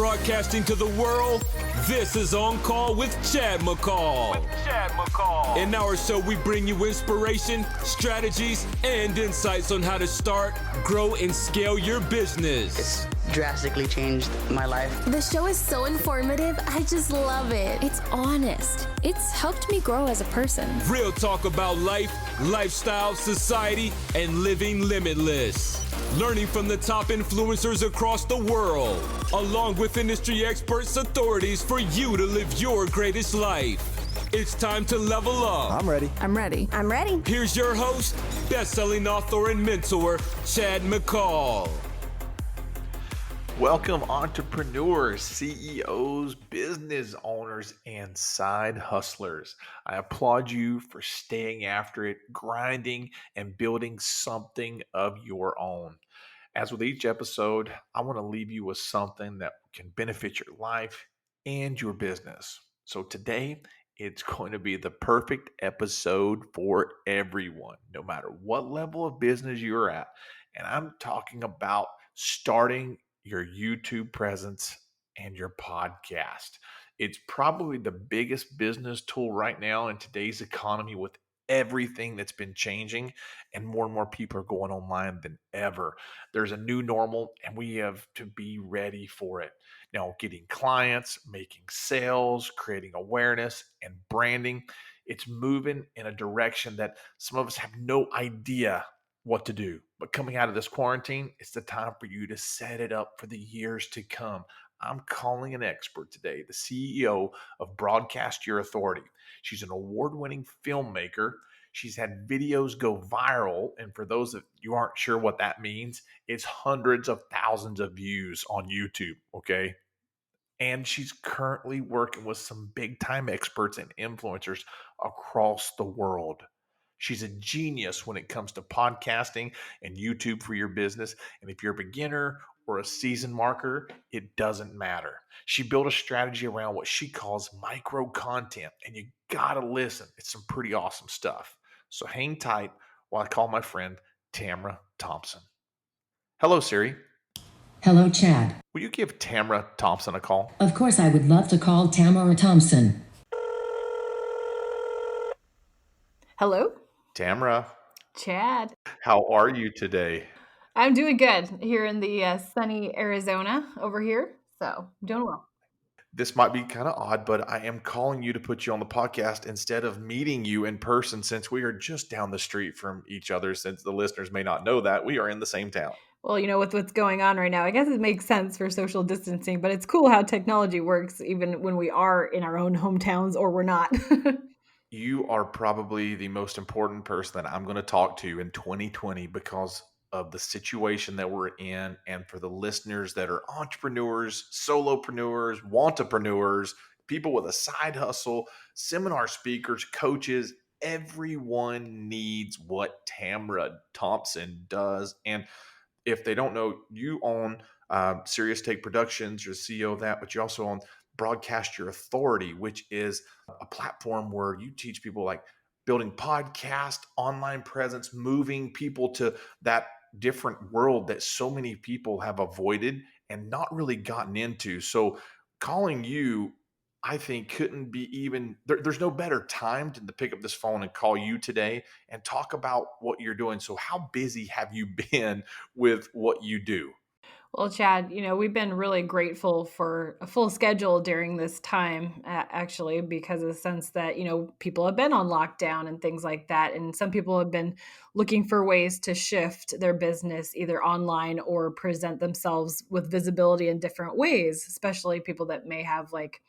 Broadcasting to the world, this is On Call with Chad McCall. In our show, we bring you inspiration, strategies, and insights on how to start, grow, and scale your business. It's drastically changed my life. The show is so informative. I just love it. It's honest. It's helped me grow as a person. Real talk about life, lifestyle, society, and living limitless. Learning from the top influencers across the world, along with industry experts, authorities for you to live your greatest life. It's time to level up. I'm ready. I'm ready. I'm ready. Here's your host, best-selling author and mentor, Chad McCall. Welcome, entrepreneurs, CEOs, business owners, and side hustlers. I applaud you for staying after it, grinding, and building something of your own. As with each episode, I want to leave you with something that can benefit your life and your business. So today, it's going to be the perfect episode for everyone, no matter what level of business you're at. And I'm talking about starting your YouTube presence and your podcast. It's probably the biggest business tool right now in today's economy with everything that's been changing, and more people are going online than ever. There's a new normal and we have to be ready for it. Now, getting clients, making sales, creating awareness and branding, it's moving in a direction that some of us have no idea what to do. But coming out of this quarantine, it's the time for you to set it up for the years to come. I'm calling an expert today, the CEO of Broadcast Your Authority. She's an award-winning filmmaker. She's had videos go viral. And for those of you aren't sure what that means, it's hundreds of thousands of views on YouTube, okay? And she's currently working with some big-time experts and influencers across the world. She's a genius when it comes to podcasting and YouTube for your business. And if you're a beginner or a seasoned marketer, it doesn't matter. She built a strategy around what she calls micro content, and you gotta listen. It's some pretty awesome stuff. So hang tight while I call my friend Tamara Thompson. Hello, Siri. Hello, Chad. Will you give Tamara Thompson a call? Of course, I would love to call Tamara Thompson. Hello? Tamara. Chad. How are you today? I'm doing good here in the sunny Arizona over here. So I'm doing well. This might be kind of odd, but I am calling you to put you on the podcast instead of meeting you in person, since we are just down the street from each other. Since the listeners may not know that, we are in the same town. Well, you know, with what's going on right now, I guess it makes sense for social distancing, but it's cool how technology works even when we are in our own hometowns or we're not. You are probably the most important person that I'm going to talk to in 2020 because of the situation that we're in, and for the listeners that are entrepreneurs, solopreneurs, wantapreneurs, people with a side hustle, seminar speakers, coaches. Everyone needs what Tamara Thompson does. And if they don't know, you own Serious Take Productions, you're the CEO of that, but you also own Broadcast Your Authority, which is a platform where you teach people like building podcast, online presence, moving people to that different world that so many people have avoided and not really gotten into. So calling you, I think, couldn't be even, there's no better time to pick up this phone and call you today and talk about what you're doing. So how busy have you been with what you do? Well, Chad, you know, we've been really grateful for a full schedule during this time, actually, because of the sense that, you know, people have been on lockdown and things like that. And some people have been looking for ways to shift their business either online or present themselves with visibility in different ways, especially people that may have like,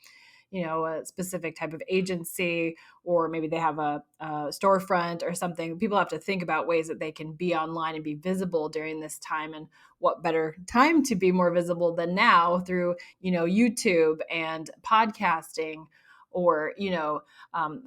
you know, a specific type of agency, or maybe they have a storefront or something. People have to think about ways that they can be online and be visible during this time. And what better time to be more visible than now through, you know, YouTube and podcasting, or, you know,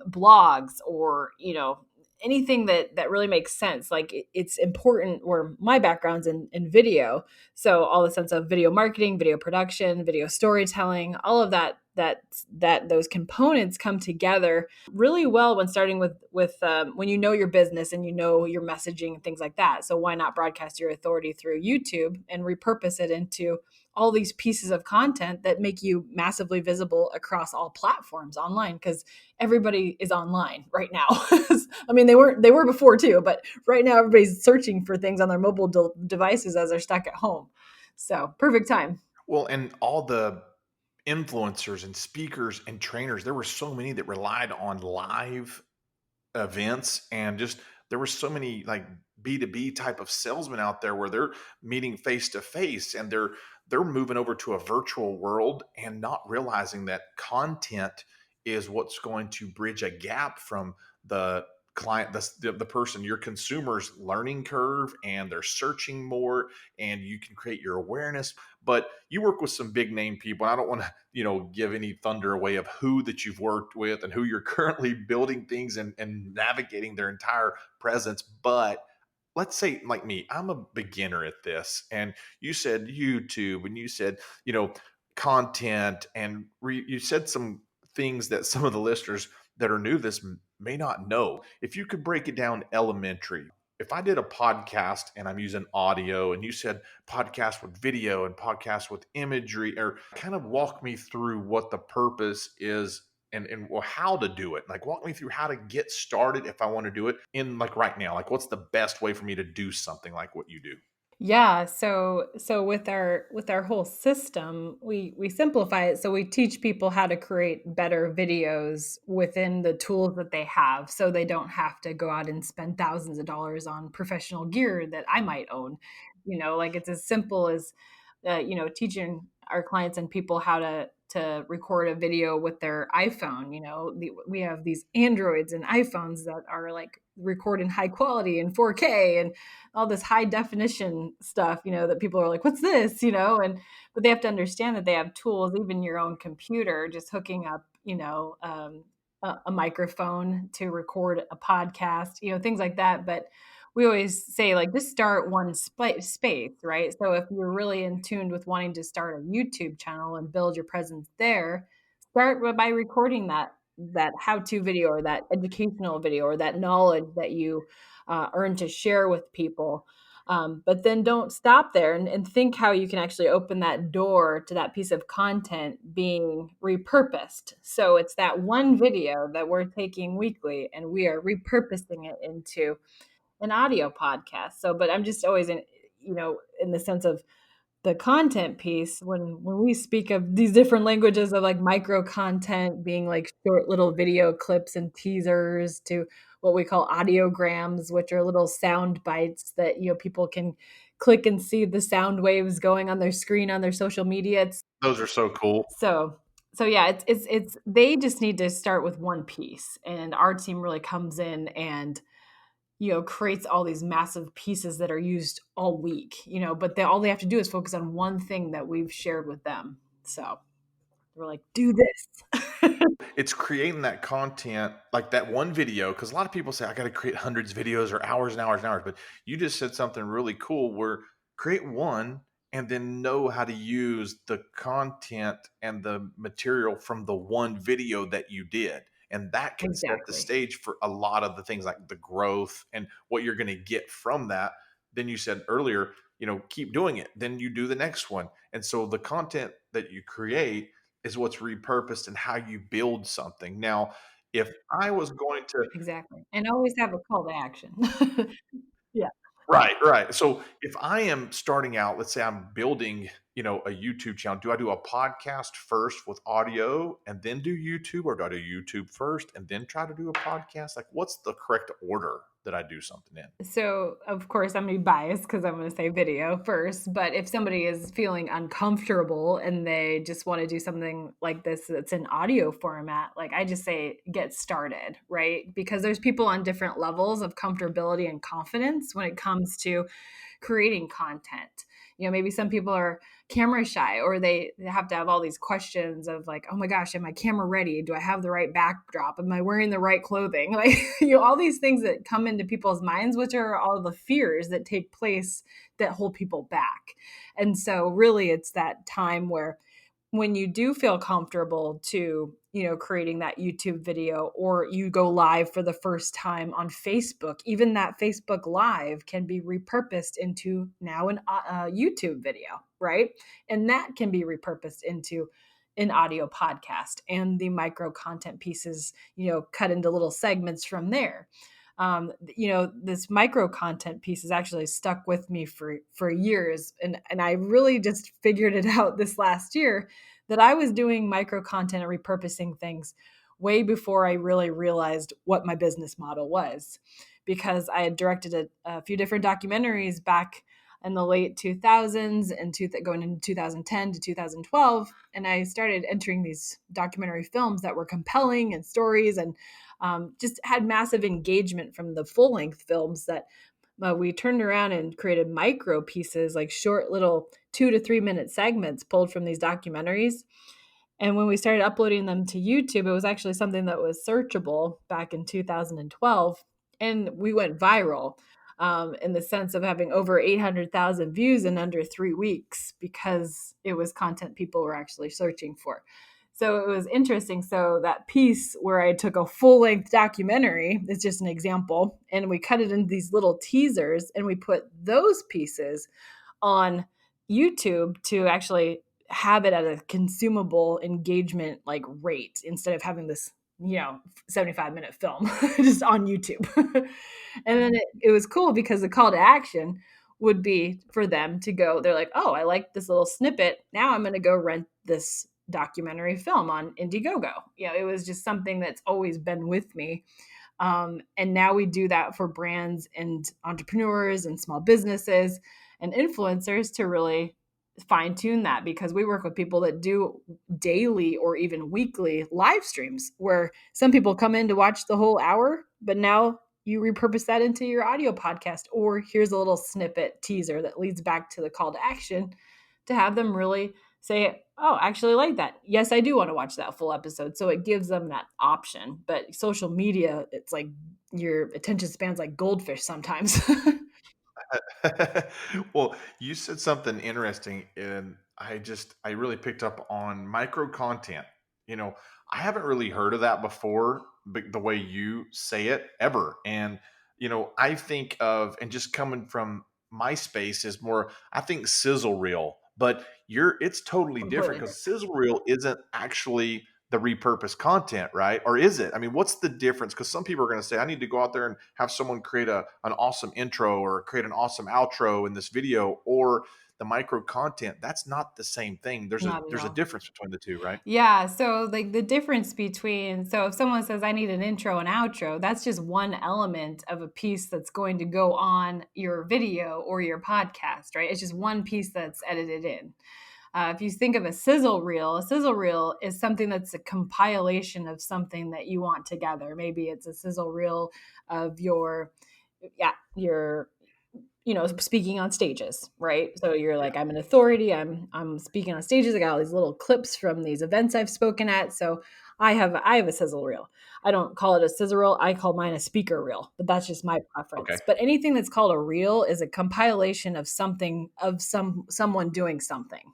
blogs, or, you know, anything that really makes sense. Like it's important, where my background's in video. So all the sense of video marketing, video production, video storytelling, all of that that those components come together really well when starting with when you know your business and you know your messaging and things like that. So why not broadcast your authority through YouTube and repurpose it into all these pieces of content that make you massively visible across all platforms online, because everybody is online right now. I mean, they were before too, but right now everybody's searching for things on their mobile devices as they're stuck at home. So perfect time. Well, and all the influencers and speakers and trainers, there were so many that relied on live events, and just there were so many like B2B type of salesmen out there where they're meeting face to face, and they're moving over to a virtual world and not realizing that content is what's going to bridge a gap from the client, the person, your consumer's learning curve, and they're searching more, and you can create your awareness. But you work with some big name people. I don't want to give any thunder away of who that you've worked with and who you're currently building things and navigating their entire presence. But let's say like me, I'm a beginner at this, and you said YouTube, and you said content, and you said some things that some of the listeners that are new to this may not know. If you could break it down elementary, if I did a podcast and I'm using audio, and you said podcast with video and podcast with imagery, or kind of walk me through what the purpose is, and well, how to do it. Like walk me through how to get started if I want to do it in like right now. Like what's the best way for me to do something like what you do? Yeah, so with our whole system, we simplify it. So we teach people how to create better videos within the tools that they have, so they don't have to go out and spend thousands of dollars on professional gear that I might own. Like it's as simple as teaching our clients and people how to record a video with their iPhone. We have these Androids and iPhones that are like record in high quality and 4K and all this high definition stuff, that people are like, what's this? But they have to understand that they have tools, even your own computer, just hooking up, a microphone to record a podcast, things like that. But we always say like just start one space, right? So if you're really in tune with wanting to start a YouTube channel and build your presence there, start by recording that how-to video or that educational video or that knowledge that you earn to share with people. But then don't stop there, and think how you can actually open that door to that piece of content being repurposed. So it's that one video that we're taking weekly and we are repurposing it into an audio podcast. So, but I'm just always in the sense of the content piece, when we speak of these different languages of like micro content being like short little video clips and teasers, to what we call audiograms, which are little sound bites that people can click and see the sound waves going on their screen on their social media. Those are so cool. So yeah, it's they just need to start with one piece, and our team really comes in and creates all these massive pieces that are used all week, but all they have to do is focus on one thing that we've shared with them. So we're like, do this. It's creating that content, like that one video, because a lot of people say I got to create hundreds of videos or hours and hours and hours, but you just said something really cool where create one and then know how to use the content and the material from the one video that you did, and that can set the Exactly. stage for a lot of the things like the growth and what you're going to get from that. Then you said earlier, keep doing it, then you do the next one, and so the content that you create is what's repurposed and how you build something. Now, if I was going to Exactly. And always have a call to action. Yeah. right, right. So if I am starting out, let's say I'm building, a YouTube channel, do I do a podcast first with audio and then do YouTube, or do I do YouTube first and then try to do a podcast? Like what's the correct order that I do something in? So, of course, I'm going to be biased because I'm going to say video first. But if somebody is feeling uncomfortable and they just want to do something like this that's in audio format, like I just say, get started, right? Because there's people on different levels of comfortability and confidence when it comes to creating content. Maybe some people are camera shy, or they have to have all these questions of like, oh my gosh, am my camera ready? Do I have the right backdrop? Am I wearing the right clothing? Like, all these things that come into people's minds, which are all the fears that take place that hold people back. And so really it's that time where when you do feel comfortable to, creating that YouTube video, or you go live for the first time on Facebook, even that Facebook live can be repurposed into now a YouTube video, right? And that can be repurposed into an audio podcast, and the micro content pieces, cut into little segments from there. This micro content piece has actually stuck with me for years, and I really just figured it out this last year that I was doing micro content and repurposing things way before I really realized what my business model was, because I had directed a few different documentaries back in the late 2000s and going into 2010 to 2012. And I started entering these documentary films that were compelling and stories, and just had massive engagement from the full length films that we turned around and created micro pieces, like short little 2 to 3 minute segments pulled from these documentaries. And when we started uploading them to YouTube, it was actually something that was searchable back in 2012. And we went viral, in the sense of having over 800,000 views in under 3 weeks, because it was content people were actually searching for. So it was interesting. So that piece where I took a full length documentary is just an example, and we cut it into these little teasers, and we put those pieces on YouTube to actually have it at a consumable engagement like rate, instead of having this 75-minute film just on YouTube. And then it was cool because the call to action would be for them to go, they're like, oh, I like this little snippet, now I'm going to go rent this documentary film on Indiegogo. It was just something that's always been with me. And now we do that for brands and entrepreneurs and small businesses and influencers to really fine tune that, because we work with people that do daily or even weekly live streams where some people come in to watch the whole hour, but now you repurpose that into your audio podcast, or here's a little snippet teaser that leads back to the call to action to have them really say, oh, I actually like that. Yes, I do want to watch that full episode. So it gives them that option. But social media, it's like your attention span's like goldfish sometimes. Well, you said something interesting, and I really picked up on micro content. You know, I haven't really heard of that before, but the way you say it ever. And, I think of, and just coming from my space is more, I think sizzle reel, but it's totally different Completely because different. sizzle reel isn't actually the repurposed content, right? Or is it? I mean, what's the difference? Because some people are going to say, I need to go out there and have someone create an awesome intro or create an awesome outro in this video, or the micro content. That's not the same thing. Not at There's a all. difference between the two, right? Yeah, so like the difference between, so if someone says I need an intro and outro, that's just one element of a piece that's going to go on your video or your podcast, right? It's just one piece that's edited in. If you think of a sizzle reel is something that's a compilation of something that you want together. Maybe it's a sizzle reel of your speaking on stages, right? So you're Yeah. like, I'm an authority, I'm speaking on stages, I got all these little clips from these events I've spoken at. So I have a sizzle reel. I don't call it a sizzle reel, I call mine a speaker reel, but that's just my Okay. preference. But anything that's called a reel is a compilation of something, of someone doing something,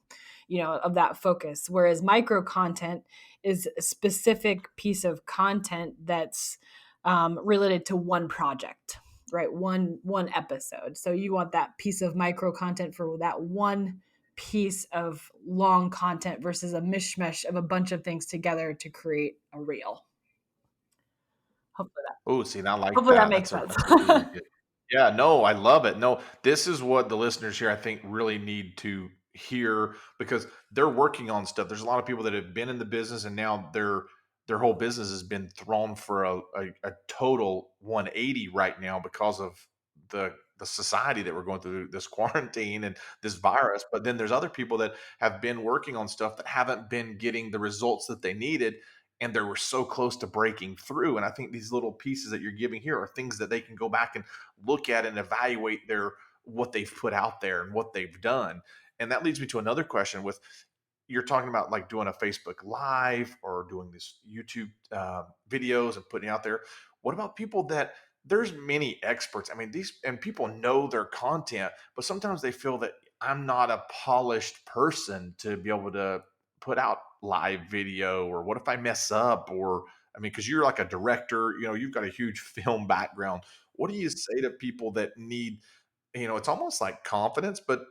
of that focus. Whereas micro content is a specific piece of content that's related to one project, right? One episode. So you want that piece of micro content for that one piece of long content versus a mishmash of a bunch of things together to create a reel. Hopefully that Oh, see, I like hopefully that that. makes sense. That's a really good. Yeah, no, I love it. No, this is what the listeners here, I think, really need to hear, because they're working on stuff. There's a lot of people that have been in the business, and now their whole business has been thrown for a total 180 right now because of the society that we're going through, this quarantine and this virus. But then there's other people that have been working on stuff that haven't been getting the results that they needed, and they were so close to breaking through. And I think these little pieces that you're giving here are things that they can go back and look at and evaluate what they've put out there and what they've done. And that leads me to another question. With, you're talking about like doing a Facebook live or doing these YouTube videos and putting it out there. What about people that, there's many experts? I mean, these, and people know their content, but sometimes they feel that I'm not a polished person to be able to put out live video, or what if I mess up? Or, I mean, because you're like a director, you've got a huge film background. What do you say to people that need, it's almost like confidence, but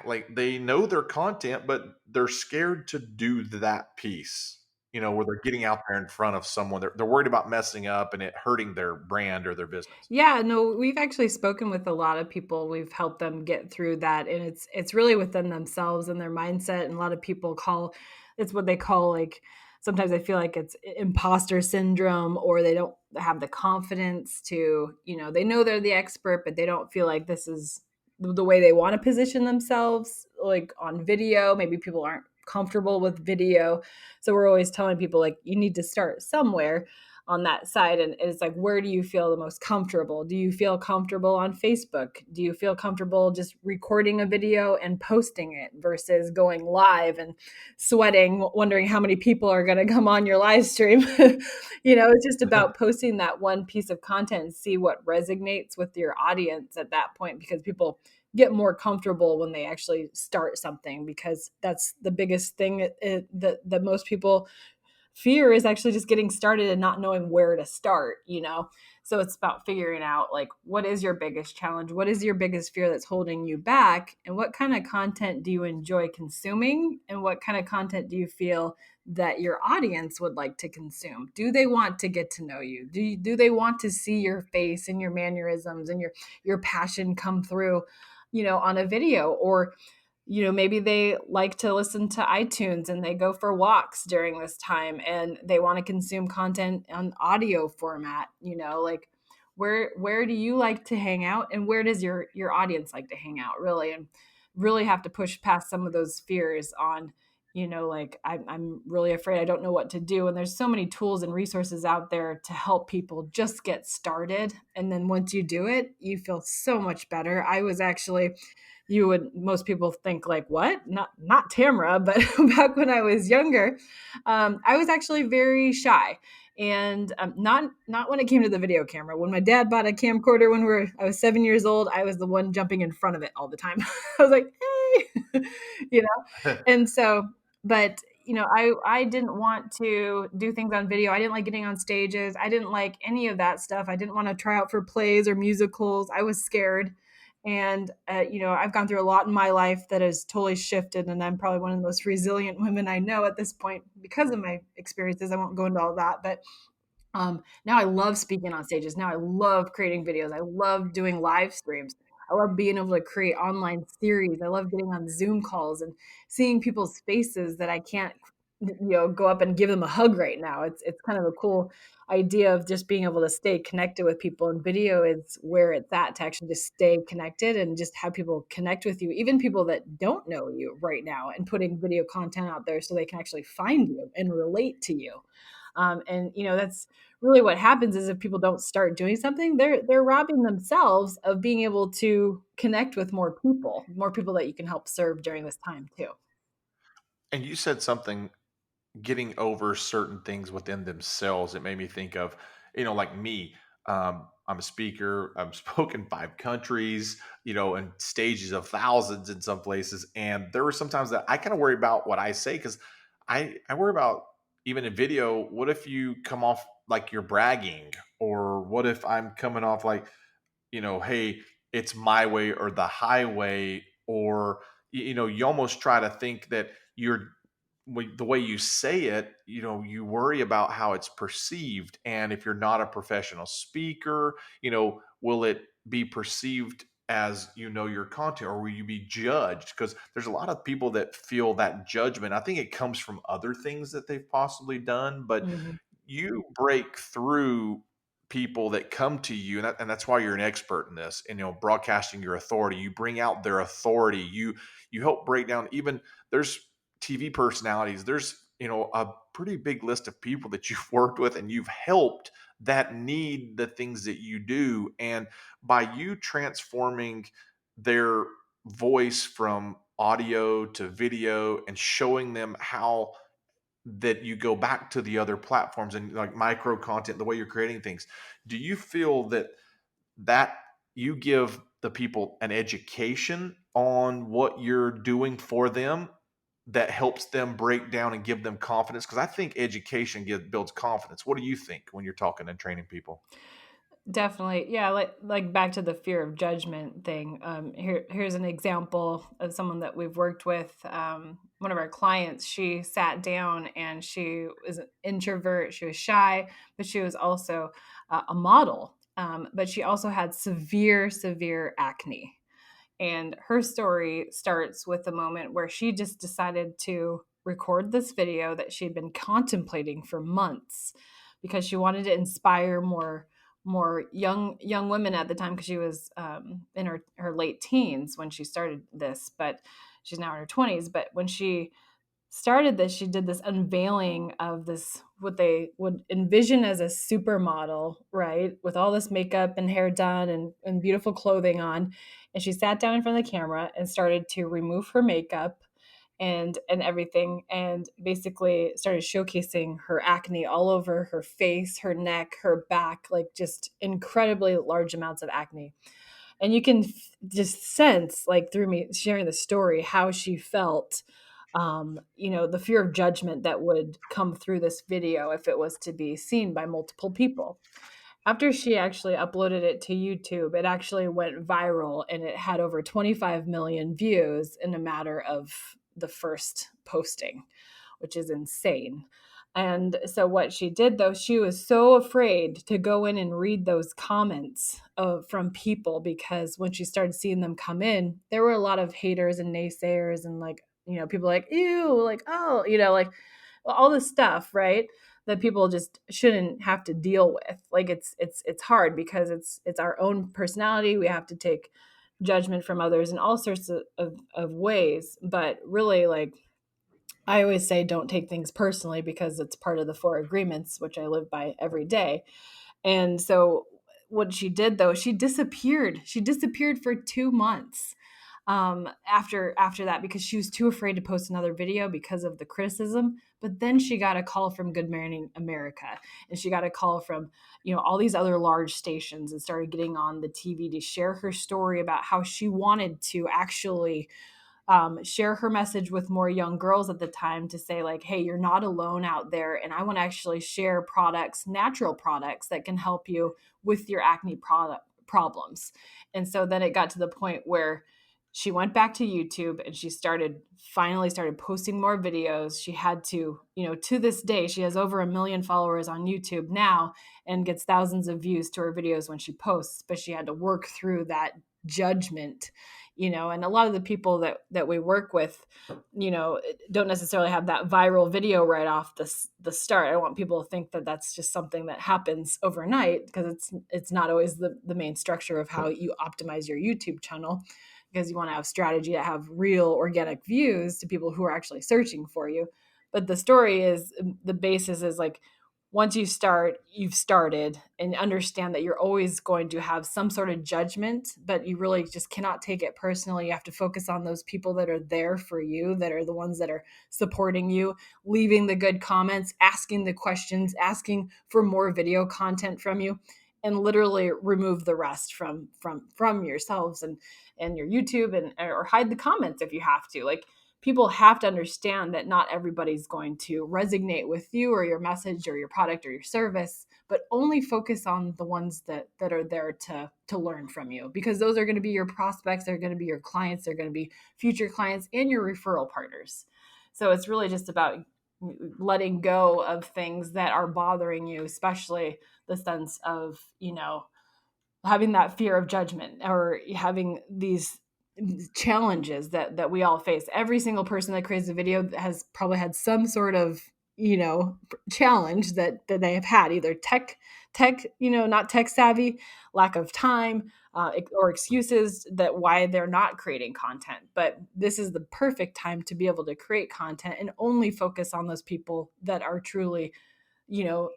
like they know their content, but they're scared to do that piece, where they're getting out there in front of someone. They're worried about messing up and it hurting their brand or their business. Yeah, no, we've actually spoken with a lot of people. We've helped them get through that, and it's really within themselves and their mindset. And a lot of people call it's what they call, like, sometimes I feel like it's imposter syndrome, or they don't have the confidence to, they know they're the expert, but they don't feel like this is the way they want to position themselves, like on video. Maybe people aren't comfortable with video. So we're always telling people, like, you need to start somewhere on that side. And it's like, where do you feel the most comfortable? Do you feel comfortable on Facebook? Do you feel comfortable just recording a video and posting it versus going live and sweating, wondering how many people are going to come on your live stream? It's just about posting that one piece of content and see what resonates with your audience at that point, because people get more comfortable when they actually start something, because that's the biggest thing that most people fear, is actually just getting started and not knowing where to start. So it's about figuring out, like, what is your biggest challenge, what is your biggest fear that's holding you back, and what kind of content do you enjoy consuming, and what kind of content do you feel that your audience would like to consume. Do they want to get to know you? Do they want to see your face and your mannerisms and your passion come through, on a video? Or maybe they like to listen to iTunes and they go for walks during this time and they want to consume content on audio format. Like, where do you like to hang out, and where does your audience like to hang out, really? And really have to push past some of those fears on, like, I'm really afraid, I don't know what to do. And there's so many tools and resources out there to help people just get started. And then once you do it, you feel so much better. I was actually, most people think, like, what? Not Tamara, but back when I was younger, I was actually very shy. And not when it came to the video camera. When my dad bought a camcorder when I was 7 years old, I was the one jumping in front of it all the time. I was like, hey, you know. And so, but I didn't want to do things on video. I didn't like getting on stages. I didn't like any of that stuff. I didn't want to try out for plays or musicals. I was scared. And, I've gone through a lot in my life that has totally shifted. And I'm probably one of the most resilient women I know at this point because of my experiences. I won't go into all that, but now I love speaking on stages. Now I love creating videos. I love doing live streams. I love being able to create online series. I love getting on Zoom calls and seeing people's faces that I can't, go up and give them a hug right now. It's kind of a cool idea of just being able to stay connected with people. And video is where it's at, to actually just stay connected and just have people connect with you, even people that don't know you right now, and putting video content out there so they can actually find you and relate to you. And that's really what happens, is if people don't start doing something, they're robbing themselves of being able to connect with more people that you can help serve during this time too. And you said something, getting over certain things within themselves. It made me think of, like me. I'm a speaker. I've spoken 5 countries, and stages of thousands in some places. And there were sometimes that I kind of worry about what I say, because I worry about, even in video, what if you come off like you're bragging, or what if I'm coming off like, hey, it's my way or the highway, or you almost try to think that the way you say it, you worry about how it's perceived. And if you're not a professional speaker, will it be perceived as, your content, or will you be judged? Because there's a lot of people that feel that judgment. I think it comes from other things that they've possibly done, but Mhm. you break through people that come to you, and that's why you're an expert in this. And broadcasting your authority, you bring out their authority. You help break down. Even there's TV personalities. There's a pretty big list of people that you've worked with and you've helped, that need the things that you do. And by you transforming their voice from audio to video and showing them how that you go back to the other platforms and like micro content, the way you're creating things, do you feel that you give the people an education on what you're doing for them, that helps them break down and give them confidence? Because I think education builds confidence. What do you think when you're talking and training people? Definitely. Yeah, like back to the fear of judgment thing. Here's an example of someone that we've worked with. One of our clients, she sat down and she was an introvert. She was shy, but she was also a model. But she also had severe acne. And her story starts with the moment where she just decided to record this video that she'd been contemplating for months because she wanted to inspire more young women at the time, because she was in her late teens when she started this, but she's now in her 20s. But when she started this, she did this unveiling of this, what they would envision as a supermodel, right? With all this makeup and hair done and beautiful clothing on. And she sat down in front of the camera and started to remove her makeup and everything, and basically started showcasing her acne all over her face, her neck, her back, like just incredibly large amounts of acne. And you can just sense, like through me sharing the story, how she felt, the fear of judgment that would come through this video if it was to be seen by multiple people. After she actually uploaded it to YouTube, it actually went viral and it had over 25 million views in a matter of the first posting, which is insane. And so what she did, though, she was so afraid to go in and read those comments from people, because when she started seeing them come in, there were a lot of haters and naysayers and, like, people like, ew, like, oh, like all this stuff, right? That people just shouldn't have to deal with. Like, it's hard because it's our own personality. We have to take judgment from others in all sorts of ways. But really, like, I always say, don't take things personally, because it's part of the four agreements, which I live by every day. And so what she did, though, she disappeared. She disappeared for 2 months after that, because she was too afraid to post another video because of the criticism. But then she got a call from Good Morning America, and she got a call from all these other large stations, and started getting on the TV to share her story about how she wanted to actually share her message with more young girls at the time, to say, like, hey, you're not alone out there, and I want to actually share products, natural products, that can help you with your acne problems. And so then it got to the point where she went back to YouTube and she finally started posting more videos. She had to this day, she has over 1 million followers on YouTube now and gets thousands of views to her videos when she posts, but she had to work through that judgment. And a lot of the people that we work with, don't necessarily have that viral video right off the start. I don't want people to think that that's just something that happens overnight, because it's not always the main structure of how you optimize your YouTube channel, because you want to have strategy to have real organic views to people who are actually searching for you. But the story is, the basis is, like, once you start, you've started, and understand that you're always going to have some sort of judgment, but you really just cannot take it personally. You have to focus on those people that are there for you, that are the ones that are supporting you, leaving the good comments, asking the questions, asking for more video content from you, and literally remove the rest from yourselves and your YouTube, or hide the comments if you have to. Like, people have to understand that not everybody's going to resonate with you or your message or your product or your service, but only focus on the ones that are there to learn from you, because those are going to be your prospects, they're going to be your clients, they're going to be future clients and your referral partners. So it's really just about letting go of things that are bothering you, especially the sense of, having that fear of judgment, or having these challenges that we all face. Every single person that creates a video has probably had some sort of challenge that they have had, either tech not tech savvy, lack of time, or excuses that why they're not creating content. But this is the perfect time to be able to create content and only focus on those people that are truly you know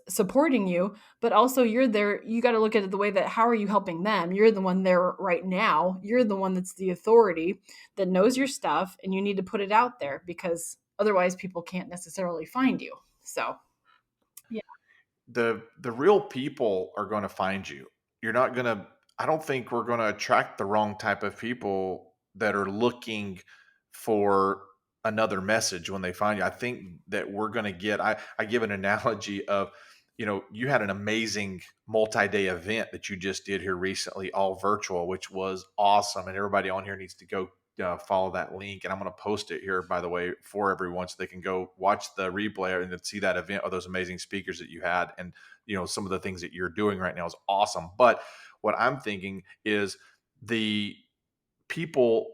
supporting you. But also, you're there, you got to look at it the way that, how are you helping them? You're the one there right now, you're the one that's the authority that knows your stuff, and you need to put it out there, because otherwise people can't necessarily find you. So yeah. The real people are going to find you. You're not going to, I don't think we're going to attract the wrong type of people that are looking for another message when they find you. I think that we're going to get, I give an analogy of, you had an amazing multi-day event that you just did here recently, all virtual, which was awesome. And everybody on here needs to go follow that link. And I'm going to post it here, by the way, for everyone so they can go watch the replay and then see that event of those amazing speakers that you had. And, some of the things that you're doing right now is awesome. But what I'm thinking is the people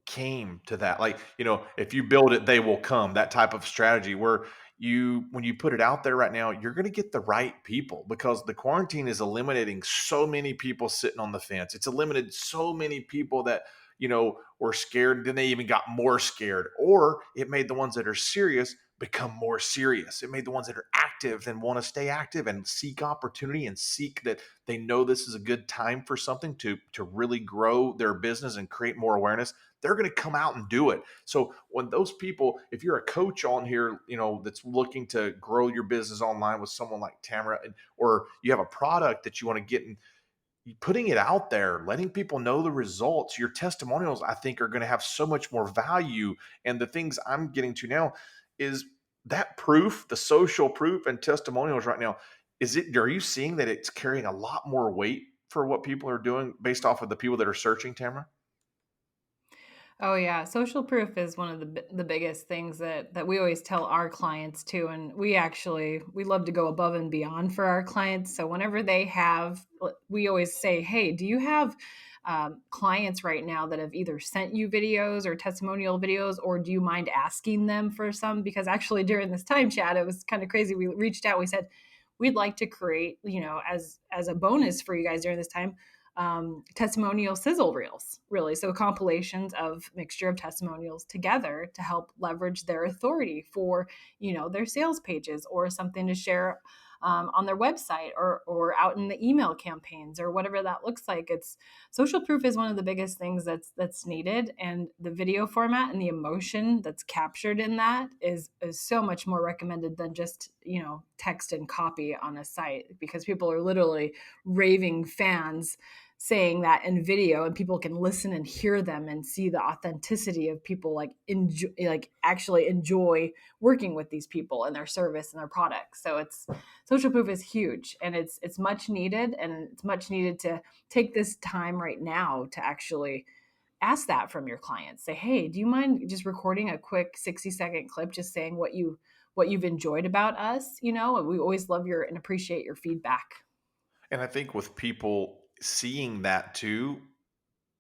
came to that. Like, if you build it, they will come. That type of strategy where when you put it out there right now, you're going to get the right people, because the quarantine is eliminating so many people sitting on the fence. It's eliminated so many people that, were scared. Then they even got more scared, or it made the ones that are serious become more serious. It made the ones that are active and want to stay active and seek opportunity and seek that they know this is a good time for something to really grow their business and create more awareness. They're going to come out and do it. So when those people, if you're a coach on here, that's looking to grow your business online with someone like Tamara, or you have a product that you want to get in, putting it out there, letting people know the results, your testimonials, I think, are going to have so much more value. And the things I'm getting to now is that proof, the social proof and testimonials right now. Are you seeing that it's carrying a lot more weight for what people are doing based off of the people that are searching, Tamara? Oh yeah, social proof is one of the biggest things that we always tell our clients too, and we love to go above and beyond for our clients. So whenever they have, we always say, hey, do you have clients right now that have either sent you videos or testimonial videos, or do you mind asking them for some? Because actually during this time, Chad, it was kind of crazy. We reached out, we said we'd like to create, as a bonus for you guys during this time, testimonial sizzle reels, really. So compilations of mixture of testimonials together to help leverage their authority for, their sales pages, or something to share on their website, or out in the email campaigns, or whatever that looks like. It's social proof is one of the biggest things that's needed, and the video format and the emotion that's captured in that is so much more recommended than just text and copy on a site, because people are literally raving fans saying that in video, and people can listen and hear them and see the authenticity of people actually enjoy working with these people and their service and their products. So social proof is huge, and it's much needed, and it's much needed to take this time right now to actually ask that from your clients. Say, hey, do you mind just recording a quick 60-second clip just saying what you've enjoyed about us? We always love and appreciate your feedback. And I think with people seeing that too,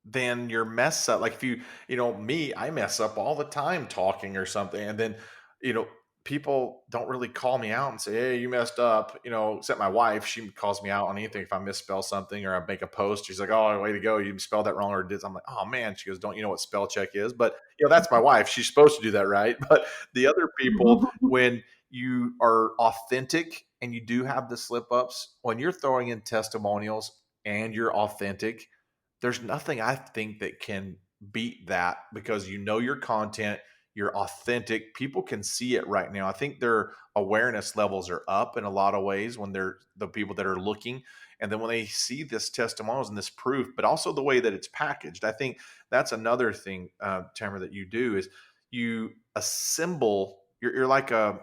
then your mess up. Like if me, I mess up all the time talking or something. And then, you know, people don't really call me out and say, hey, you messed up, except my wife. She calls me out on anything. If I misspell something or I make a post, she's like, oh, way to go. You spelled that wrong, or did. I'm like, oh man. She goes, don't you know what spell check is? But that's my wife. She's supposed to do that, right? But the other people, when you are authentic and you do have the slip ups, when you're throwing in testimonials and you're authentic, there's nothing I think that can beat that, because your content, you're authentic. People can see it right now. I think their awareness levels are up in a lot of ways when they're the people that are looking. And then when they see this testimonials and this proof, but also the way that it's packaged, I think that's another thing, Tamara, that you do is you assemble. You're like a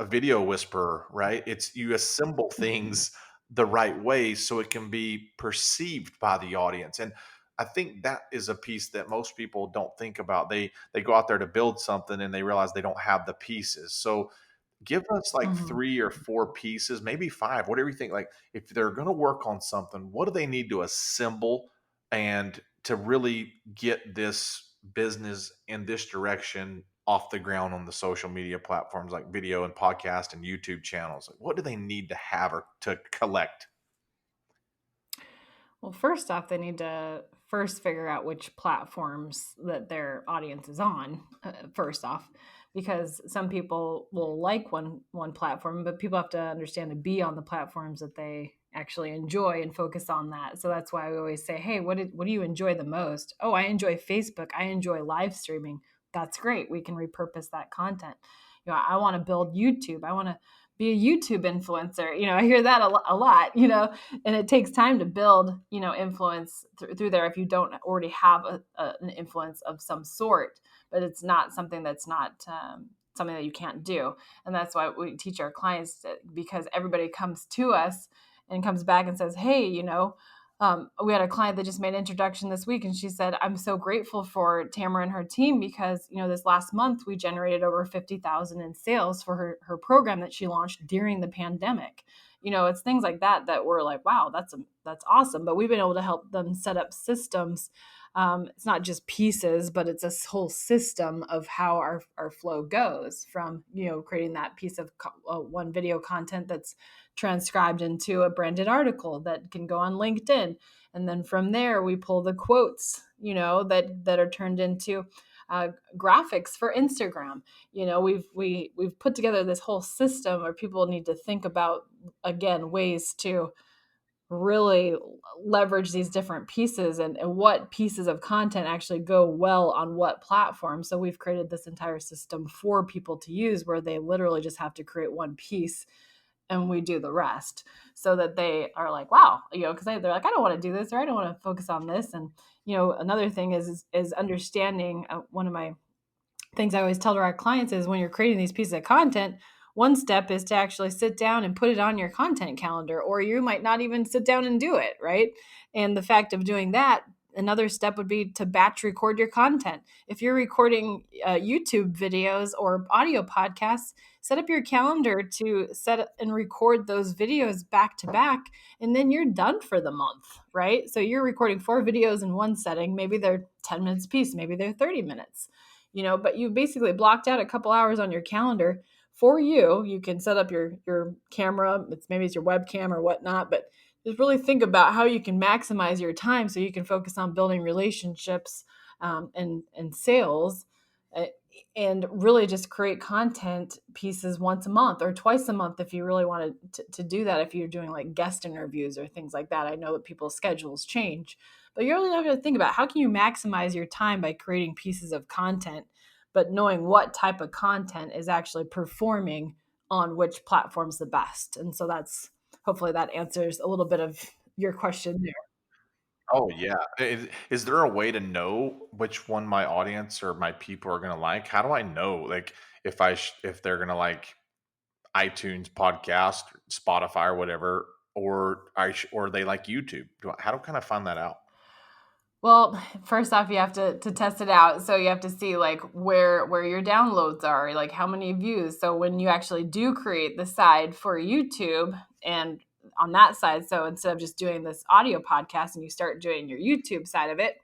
video whisperer, right? It's you assemble things the right way so it can be perceived by the audience. And I think that is a piece that most people don't think about. They go out there to build something and they realize they don't have the pieces. So give us like Mhm. 3 or 4 pieces, maybe 5, whatever you think. Like if they're going to work on something, what do they need to assemble and to really get this business in this direction off the ground on the social media platforms like video and podcast and YouTube channels? Like, what do they need to have or to collect? Well, first off, they need to first figure out which platforms that their audience is on. First off, because some people will like one platform, but people have to understand to be on the platforms that they actually enjoy and focus on that. So that's why we always say, hey, what do you enjoy the most? Oh, I enjoy Facebook. I enjoy live streaming. That's great. We can repurpose that content. I want to build YouTube. I want to be a YouTube influencer. I hear that a lot, and it takes time to build, influence through there if you don't already have an influence of some sort, but it's not something that's not something that you can't do. And that's why we teach our clients because everybody comes to us and comes back and says, hey, we had a client that just made an introduction this week, and she said, I'm so grateful for Tamara and her team because, this last month we generated over 50,000 in sales for her program that she launched during the pandemic. It's things like that we're like, wow, that's awesome. But we've been able to help them set up systems. It's not just pieces, but it's a whole system of how our flow goes from, creating that piece of one video content that's transcribed into a branded article that can go on LinkedIn. And then from there, we pull the quotes, that are turned into graphics for Instagram. We've put together this whole system where people need to think about, again, ways to really leverage these different pieces and what pieces of content actually go well on what platform. So we've created this entire system for people to use where they literally just have to create one piece and we do the rest, so that they are like, wow, because they're like, I don't want to do this, or I don't want to focus on this. And, another thing is understanding one of my things I always tell to our clients is when you're creating these pieces of content, one step is to actually sit down and put it on your content calendar, or you might not even sit down and do it, right? And the fact of doing that, another step would be to batch record your content. If you're recording YouTube videos or audio podcasts, set up your calendar to set and record those videos back to back, and then you're done for the month, right? So you're recording 4 videos in one setting. Maybe they're 10 minutes a piece, maybe they're 30 minutes, but you basically blocked out a couple hours on your calendar for you. You can set up your camera. Maybe it's your webcam or whatnot, but just really think about how you can maximize your time so you can focus on building relationships and sales, and really just create content pieces once a month or twice a month if you really wanted to do that. If you're doing like guest interviews or things like that, I know that people's schedules change, but you're really not going to think about how can you maximize your time by creating pieces of content, but knowing what type of content is actually performing on which platform's the best. And so that's, hopefully that answers a little bit of your question there. Oh yeah. Is there a way to know which one my audience or my people are gonna like? How do I know, like, if they're gonna like iTunes podcast, Spotify, or whatever, or they like YouTube? How can I find that out? Well, first off, you have to test it out. So you have to see like where your downloads are, like how many views. So when you actually do create the side for YouTube and on that side, so instead of just doing this audio podcast and you start doing your YouTube side of it,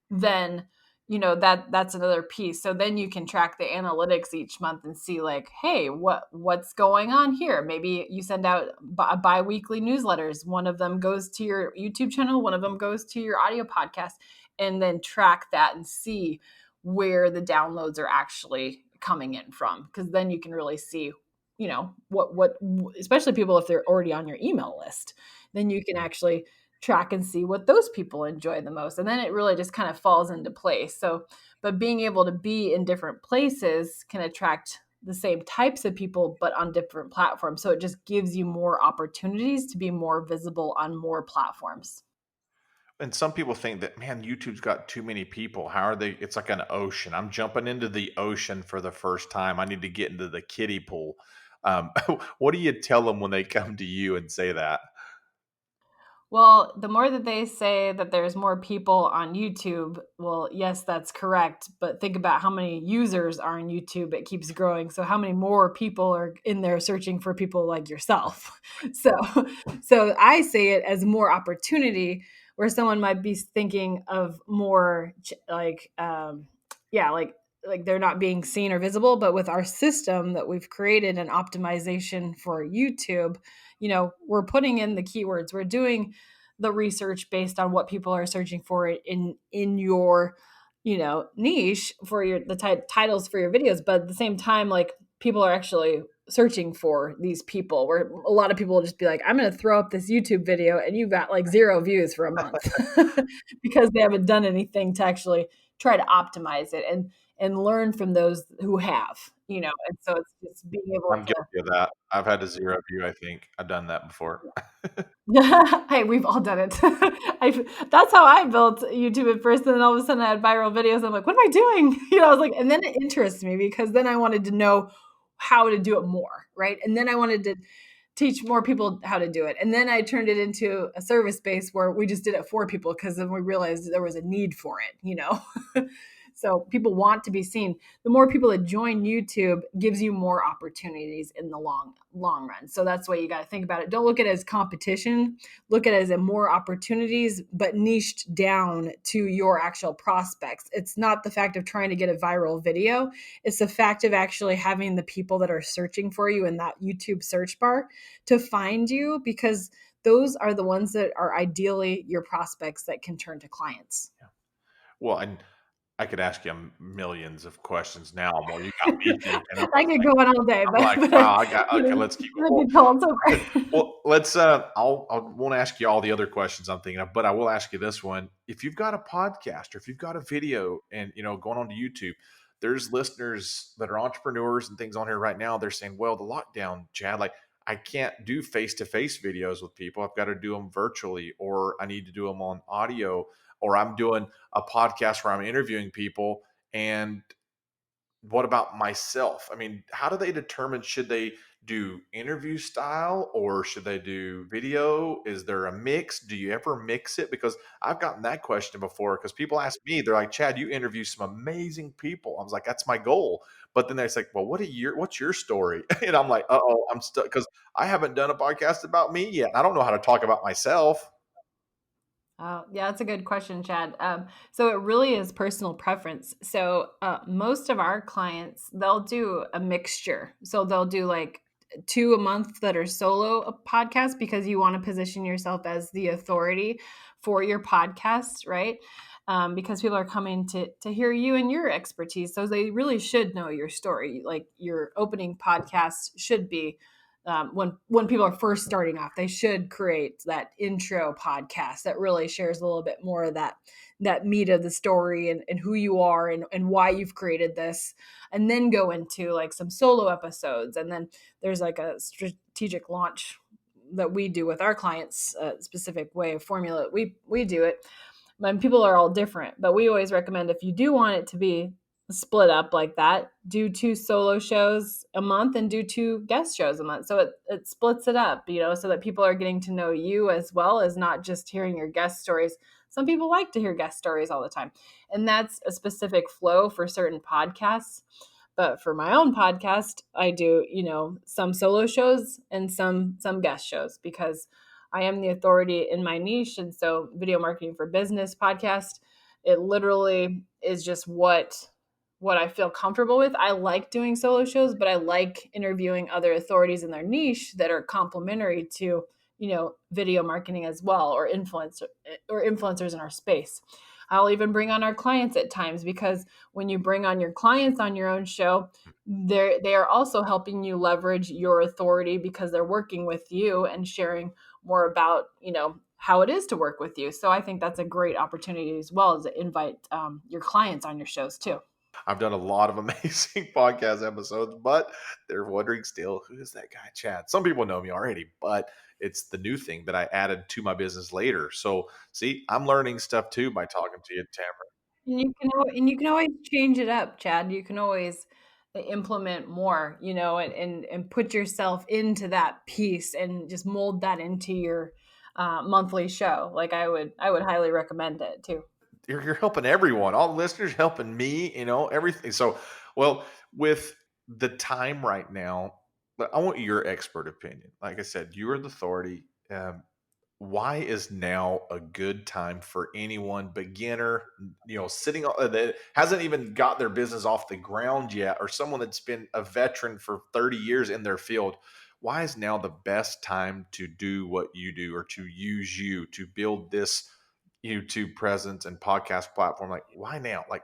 then that's another piece. So then you can track the analytics each month and see like, hey, what's going on here? Maybe you send out bi-weekly newsletters. One of them goes to your YouTube channel, one of them goes to your audio podcast, and then track that and see where the downloads are actually coming in from. Because then you can really see, what especially people if they're already on your email list, then you can actually track and see what those people enjoy the most. And then it really just kind of falls into place. So, but being able to be in different places can attract the same types of people, but on different platforms. So it just gives you more opportunities to be more visible on more platforms. And some people think that, man, YouTube's got too many people. How are they? It's like an ocean. I'm jumping into the ocean for the first time. I need to get into the kiddie pool. What do you tell them when they come to you and say that? Well, the more that they say that there's more people on YouTube, well, yes, that's correct. But think about how many users are on YouTube. It keeps growing. So how many more people are in there searching for people like yourself? So, so I say it as more opportunity where someone might be thinking of more like they're not being seen or visible. But with our system that we've created an optimization for YouTube, we're putting in the keywords, we're doing the research based on what people are searching for in your, niche for the titles for your videos. But at the same time, like people are actually searching for these people, where a lot of people will just be like, I'm going to throw up this YouTube video and you've got like 0 views for a month because they haven't done anything to actually try to optimize it and learn from those who have. and so it's just being able I'm guilty of that. I've had to zero view, I think. I've done that before. to hey, we've all done it. That's how I built YouTube at first, and then all of a sudden I had viral videos. I'm like, what am I doing? I was like, and then it interests me because then I wanted to know how to do it more, right? And then I wanted to teach more people how to do it. And then I turned it into a service base where we just did it for people because then we realized there was a need for it. So people want to be seen. The more people that join YouTube gives you more opportunities in the long run. So that's the way you got to think about it. Don't look at it as competition. Look at it as more opportunities, but niched down to your actual prospects. It's not the fact of trying to get a viral video. It's the fact of actually having the people that are searching for you in that YouTube search bar to find you, because those are the ones that are ideally your prospects that can turn to clients. Well, and I could ask you millions of questions now. Well, you got me thinking. I could go on all day, I'm like, but wow, okay, let's keep it. really cold over. Well, I won't ask you all the other questions I'm thinking of, but I will ask you this one. If you've got a podcast or if you've got a video and, going on to YouTube, there's listeners that are entrepreneurs and things on here right now. They're saying, well, the lockdown, Chad, like I can't do face-to-face videos with people. I've got to do them virtually, or I need to do them on audio, or I'm doing a podcast where I'm interviewing people. And what about myself? I mean, how do they determine, should they do interview style or should they do video? Is there a mix? Do you ever mix it? Because I've gotten that question before, because people ask me, they're like, Chad, you interview some amazing people. I was like, that's my goal. But then they're like, well, what's your story? And I'm like, uh-oh, I'm stuck, because I haven't done a podcast about me yet. I don't know how to talk about myself. Yeah, that's a good question, Chad. So it really is personal preference. So most of our clients, they'll do a mixture. So they'll do like 2 a month that are solo podcasts because you want to position yourself as the authority for your podcast, right? Because people are coming to hear you and your expertise. So they really should know your story. Like your opening podcast should be when people are first starting off, they should create that intro podcast that really shares a little bit more of that meat of the story and who you are and why you've created this, and then go into like some solo episodes. And then there's like a strategic launch that we do with our clients, a specific way of formula we do it. And people are all different, but we always recommend, if you do want it to be split up like that, do 2 solo shows a month and do 2 guest shows a month. So it splits it up, so that people are getting to know you as well as not just hearing your guest stories. Some people like to hear guest stories all the time, and that's a specific flow for certain podcasts. But for my own podcast, I do, some solo shows and some guest shows, because I am the authority in my niche. And so Video Marketing for Business podcast, it literally is just what I feel comfortable with. I like doing solo shows, but I like interviewing other authorities in their niche that are complementary to, video marketing as well, or influencers in our space. I'll even bring on our clients at times, because when you bring on your clients on your own show, they are also helping you leverage your authority, because they're working with you and sharing more about, how it is to work with you. So I think that's a great opportunity as well, as to invite your clients on your shows too. I've done a lot of amazing podcast episodes, but they're wondering still, who is that guy, Chad? Some people know me already, but it's the new thing that I added to my business later. So, see, I'm learning stuff too by talking to you, Tamara. And you can always change it up, Chad. You can always implement more, and put yourself into that piece and just mold that into your monthly show. Like I would highly recommend it too. You're helping everyone, all the listeners, helping me, everything. So, well, with the time right now, I want your expert opinion. Like I said, you are the authority. Why is now a good time for anyone, beginner, sitting on that hasn't even got their business off the ground yet, or someone that's been a veteran for 30 years in their field? Why is now the best time to do what you do, or to use you to build this YouTube presence and podcast platform? Like, why now? Like,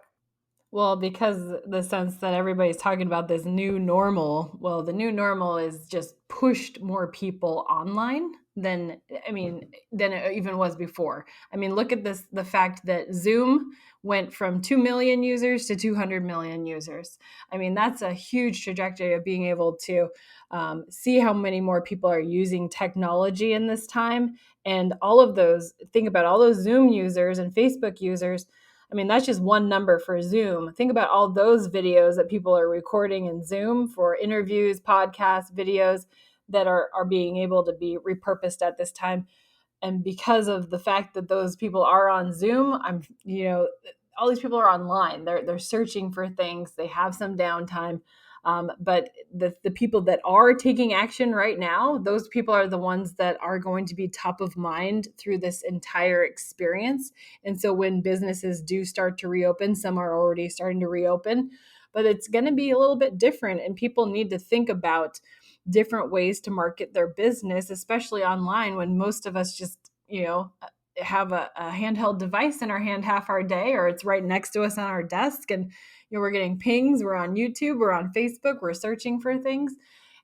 Well, because the sense that everybody's talking about this new normal, well, the new normal is just pushed more people online than, I mean, than it even was before. I mean, look at this, the fact that Zoom went from 2 million users to 200 million users. I mean, that's a huge trajectory of being able to see how many more people are using technology in this time. And all of those, think about all those Zoom users and Facebook users. I mean, that's just one number for Zoom. Think about all those videos that people are recording in Zoom for interviews, podcasts, videos that are being able to be repurposed at this time. And because of the fact that those people are on Zoom, all these people are online. They're searching for things. They have some downtime. But the people that are taking action right now, those people are the ones that are going to be top of mind through this entire experience. And so when businesses do start to reopen, some are already starting to reopen, but it's going to be a little bit different. And people need to think about different ways to market their business, especially online when most of us just, have a handheld device in our hand half our day, or it's right next to us on our desk. And, we're getting pings, we're on YouTube, we're on Facebook, we're searching for things.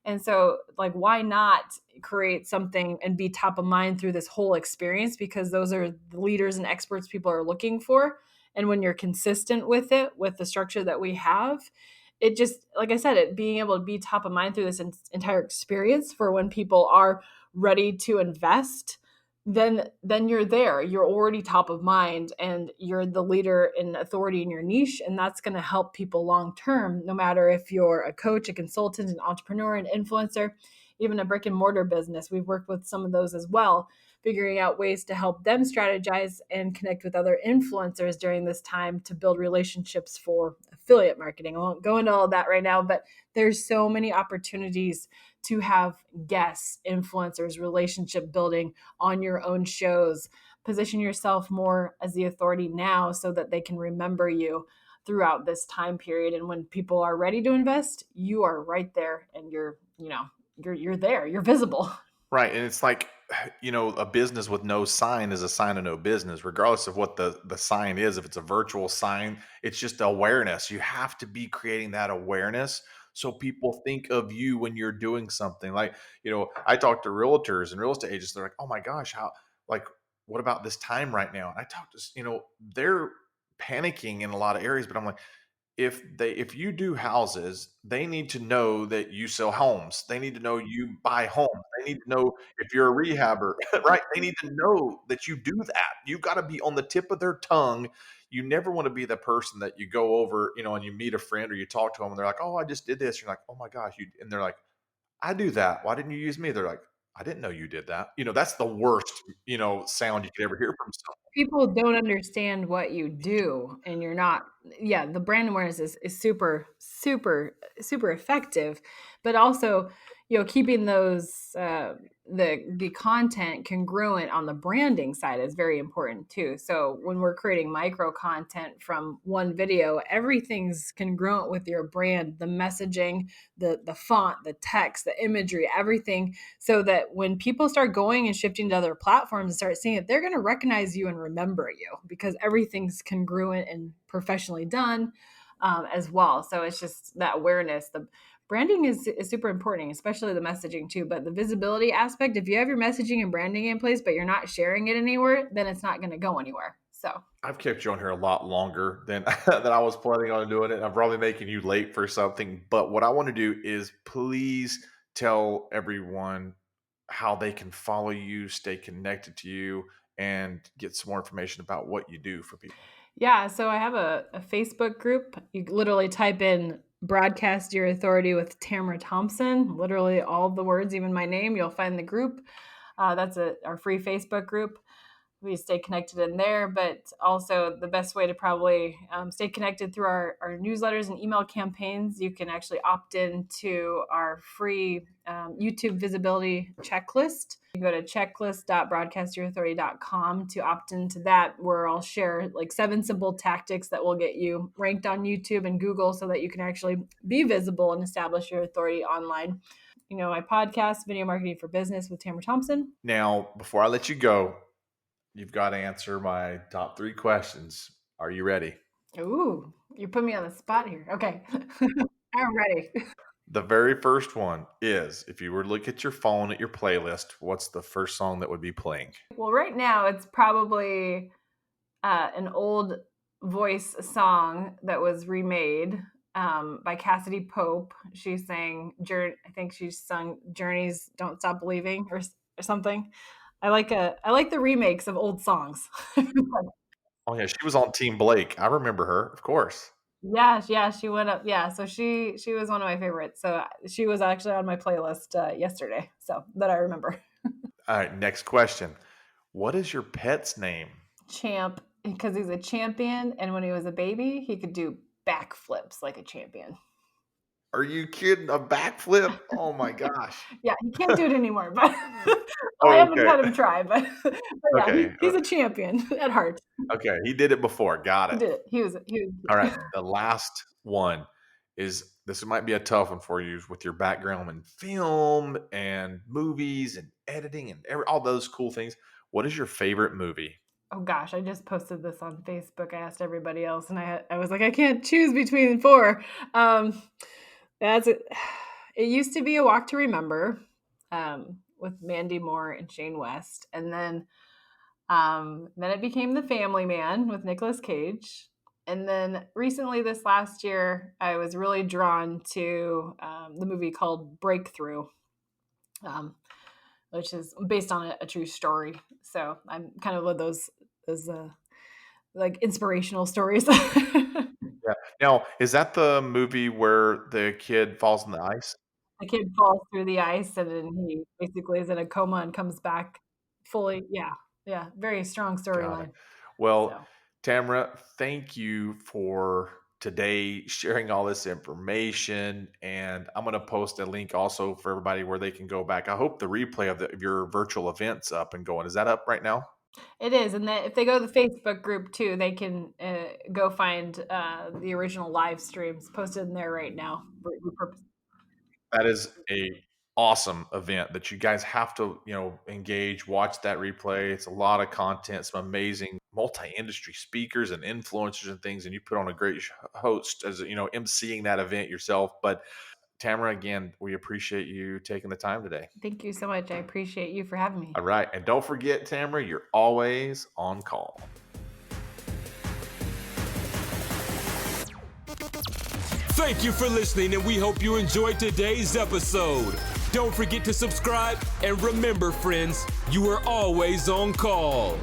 And so, like, why not create something and be top of mind through this whole experience? Because those are the leaders and experts people are looking for. And when you're consistent with it, with the structure that we have, it just, like I said, it being able to be top of mind through this entire experience for when people are ready to invest, then you're there. You're already top of mind and you're the leader in authority in your niche. And that's going to help people long term, no matter if you're a coach, a consultant, an entrepreneur, an influencer, even a brick and mortar business. We've worked with some of those as well, figuring out ways to help them strategize and connect with other influencers during this time to build relationships for affiliate marketing. I won't go into all of that right now, but there's so many opportunities to have guests, influencers, relationship building on your own shows. Position yourself more as the authority now so that they can remember you throughout this time period. And when people are ready to invest, you are right there and you're there, you're visible. Right. And it's like, a business with no sign is a sign of no business, regardless of what the sign is. If it's a virtual sign, it's just awareness. You have to be creating that awareness so people think of you when you're doing something. Like, I talk to realtors and real estate agents. They're like, oh my gosh, like, what about this time right now? And I talk to, they're panicking in a lot of areas, but I'm like, if you do houses, they need to know that you sell homes. They need to know you buy homes. They need to know if you're a rehabber, right? They need to know that you do that. You've got to be on the tip of their tongue. You never want to be the person that you go over, and you meet a friend or you talk to them and they're like, "Oh, I just did this." You're like, "Oh my gosh," and they're like, "I do that. Why didn't you use me?" They're like, "I didn't know you did that." That's the worst, sound you could ever hear from someone. People don't understand what you do and you're not, yeah, the brand awareness is super, super, super effective, but also, keeping those the content congruent on the branding side is very important too. So when we're creating micro content from one video, everything's congruent with your brand, the messaging, the font, the text, the imagery, everything, so that when people start going and shifting to other platforms and start seeing it, they're going to recognize you and remember you because everything's congruent and professionally done, as well. So it's just that awareness. The branding is super important, especially the messaging too. But the visibility aspect, if you have your messaging and branding in place, but you're not sharing it anywhere, then it's not going to go anywhere. So I've kept you on here a lot longer than than I was planning on doing it. I'm probably making you late for something, but what I want to do is please tell everyone how they can follow you, stay connected to you, and get some more information about what you do for people. yeah, so I have a Facebook group. You literally type in broadcast your authority with Tamara Thompson, literally all the words, even my name, you'll find the group. That's our free Facebook group. We stay connected in there, but also the best way to probably stay connected through our newsletters and email campaigns. You can actually opt in to our free YouTube visibility checklist. You go to checklist.broadcastyourauthority.com to opt into that, where I'll share like 7 simple tactics that will get you ranked on YouTube and Google so that you can actually be visible and establish your authority online. My podcast, Video Marketing for Business with Tamara Thompson. Now, before I let you go, you've got to answer my top 3 questions. Are you ready? Ooh, You put me on the spot here. Okay. I'm ready. The very first one is, if you were to look at your phone at your playlist, what's the first song that would be playing? Well, right now it's probably an old voice song that was remade by Cassidy Pope. She sang, I think she sung Journey's "Don't Stop Believing" or something. I like the remakes of old songs. Oh yeah, she was on Team Blake. I remember her, of course. Yeah, she went up. Yeah, so she was one of my favorites. So she was actually on my playlist yesterday. So that I remember. All right, next question. What is your pet's name? Champ, because he's a champion, and when he was a baby, he could do backflips like a champion. Are you kidding? A backflip? Oh my gosh. Yeah, he can't do it anymore, but Oh, I haven't okay. had him try. But yeah, Okay. he's a champion at heart. Okay, he did it before. Got He it. did it. He was. All right, the last one is, this might be a tough one for you with your background in film and movies and editing and all those cool things. What is your favorite movie? Oh gosh, I just posted this on Facebook. I asked everybody else, and I was like, I can't choose between 4. That's it. It used to be A Walk to Remember, with Mandy Moore and Shane West, and then it became The Family Man with Nicolas Cage, and then recently this last year, I was really drawn to the movie called Breakthrough, which is based on a true story. So I'm kind of with those like inspirational stories. Yeah. Now, is that the movie where the kid falls in the ice? The kid falls through the ice and then he basically is in a coma and comes back fully. Yeah. Yeah. Very strong Got it. storyline. Well, So Tamara, thank you for today sharing all this information. And I'm going to post a link also for everybody where they can go back. I hope the replay of your virtual event's up and going. Is that up right now? it is. And if they go to the Facebook group too, they can go find the original live streams posted in there right now. That is a awesome event that you guys have to, engage, watch that replay. It's a lot of content, some amazing multi-industry speakers and influencers and things, and you put on a great host as, emceeing that event yourself. But Tamara, again, we appreciate you taking the time today. Thank you so much. I appreciate you for having me. All right. And don't forget, Tamara, you're always on call. Thank you for listening, and we hope you enjoyed today's episode. Don't forget to subscribe, and remember, friends, you are always on call.